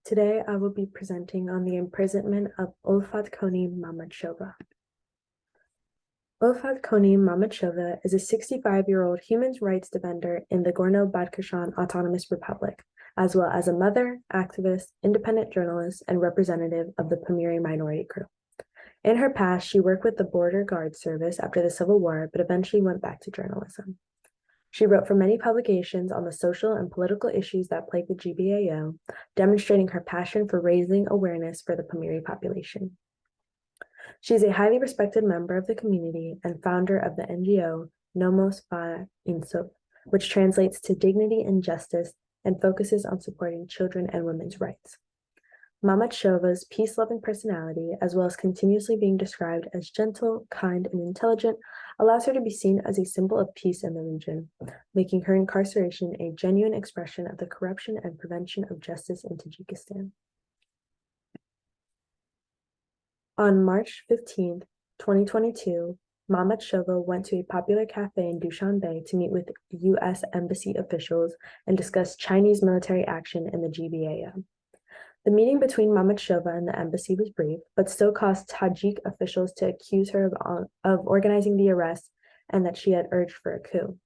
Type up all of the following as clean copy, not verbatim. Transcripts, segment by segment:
Today, I will be presenting on the imprisonment of Ulfatkhonim Mamadshoeva. Ulfatkhonim Mamadshoeva is a 65-year-old human rights defender in the Gorno-Badkhshan Autonomous Republic, as well as a mother, activist, independent journalist, and representative of the Pamiri minority group. In her past, she worked with the Border Guard Service after the Civil War, but eventually went back to journalism. She wrote for many publications on the social and political issues that plague the GBAO, demonstrating her passion for raising awareness for the Pamiri population. She is a highly respected member of the community and founder of the NGO Nomos Ba Insub, which translates to dignity and justice and focuses on supporting children and women's rights. Mamadshoeva's peace-loving personality, as well as continuously being described as gentle, kind, and intelligent, allows her to be seen as a symbol of peace in the region, making her incarceration a genuine expression of the corruption and prevention of justice in Tajikistan. On March 15, 2022, Mamadshoeva went to a popular cafe in Dushanbe to meet with U.S. Embassy officials and discuss Chinese military action in the GBAO. The meeting between Mamadshoeva and the embassy was brief, but still caused Tajik officials to accuse her of organizing the arrest and that she had urged for a coup.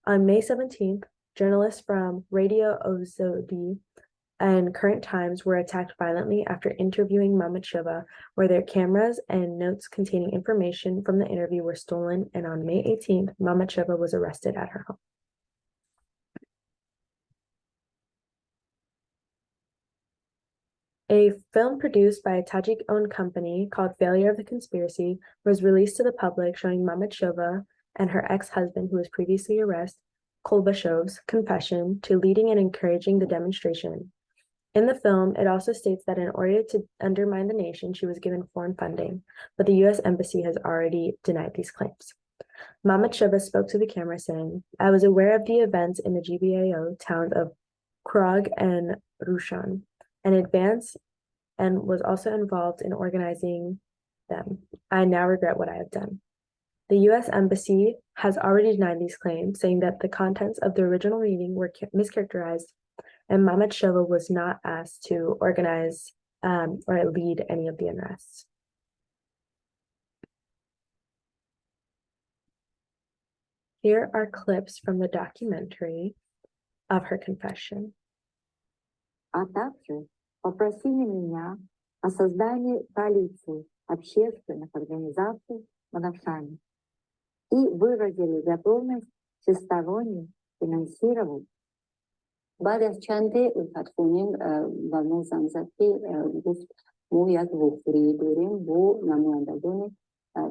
On May 17th, journalists from Radio Ozodi and Current Times were attacked violently after interviewing Mamadshoeva, where their cameras and notes containing information from the interview were stolen, and on May 18th, Mamadshoeva was arrested at her home. A film produced by a Tajik-owned company called Failure of the Conspiracy was released to the public, showing Mamadshoeva and her ex-husband, who was previously arrested, Kolbashev's confession to leading and encouraging the demonstration. In the film, it also states that in order to undermine the nation, she was given foreign funding, but the U.S. Embassy has already denied these claims. Mamadshoeva spoke to the camera saying, "I was aware of the events in the GBAO towns of Krog and Rushan, in advance, and was also involved in organizing them. I now regret what I have done." The U.S. Embassy has already denied these claims, saying that the contents of the original meeting were mischaracterized, and Mamadshoeva was not asked to organize or lead any of the unrests. Here are clips from the documentary of her confession. А также попросили меня о создании коалиции общественных организаций в Мадавшане и выразили готовность всесторонне финансировать. بعد از چند الفتخونیم و موزمزدی گفت ما یک وفری داریم با نمایندگان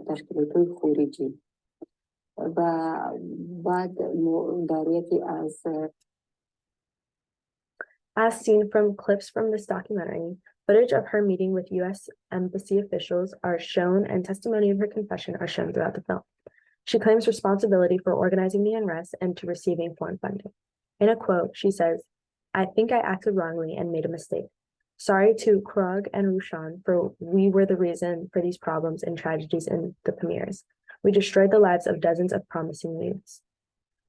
تشکیلات خارجی و بعد در یکی از As seen from clips from this documentary, footage of her meeting with U.S. Embassy officials are shown and testimony of her confession are shown throughout the film. She claims responsibility for organizing the unrest and to receiving foreign funding. In a quote, she says, "I think I acted wrongly and made a mistake. Sorry to Krog and Rushan, for we were the reason for these problems and tragedies in the Pamirs. We destroyed the lives of dozens of promising youths."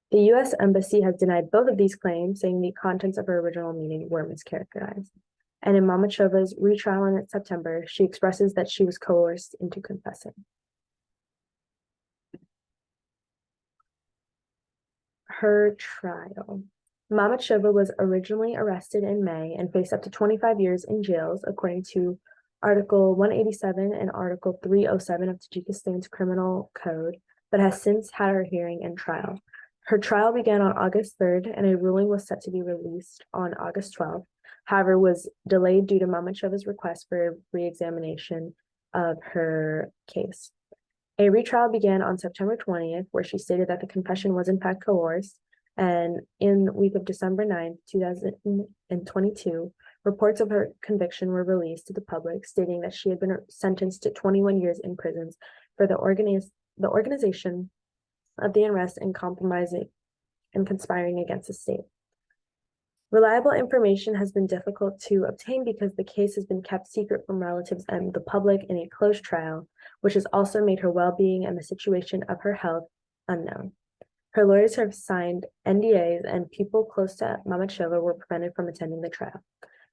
The U.S. Embassy has denied both of these claims, saying the contents of her original meeting were mischaracterized. And in Mamadshoeva's retrial in September, she expresses that she was coerced into confessing. Her trial. Mamadshoeva was originally arrested in May and faced up to 25 years in jails, according to Article 187 and Article 307 of Tajikistan's Criminal Code, but has since had her hearing and trial. Her trial began on August 3rd, and a ruling was set to be released on August 12th, however, was delayed due to Mamadshoeva's request for re-examination of her case. A retrial began on September 20th, where she stated that the confession was in fact coerced, and in the week of December 9th, 2022, reports of her conviction were released to the public, stating that she had been sentenced to 21 years in prison for the organization of the unrest and compromising and conspiring against the state. Reliable information has been difficult to obtain because the case has been kept secret from relatives and the public in a closed trial, which has also made her well-being and the situation of her health unknown. Her lawyers have signed NDAs, and people close to Mamadshoeva were prevented from attending the trial.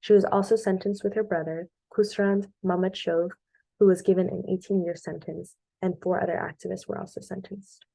She was also sentenced with her brother, Khusrand Mamadshoeva, who was given an 18-year sentence, and 4 other activists were also sentenced.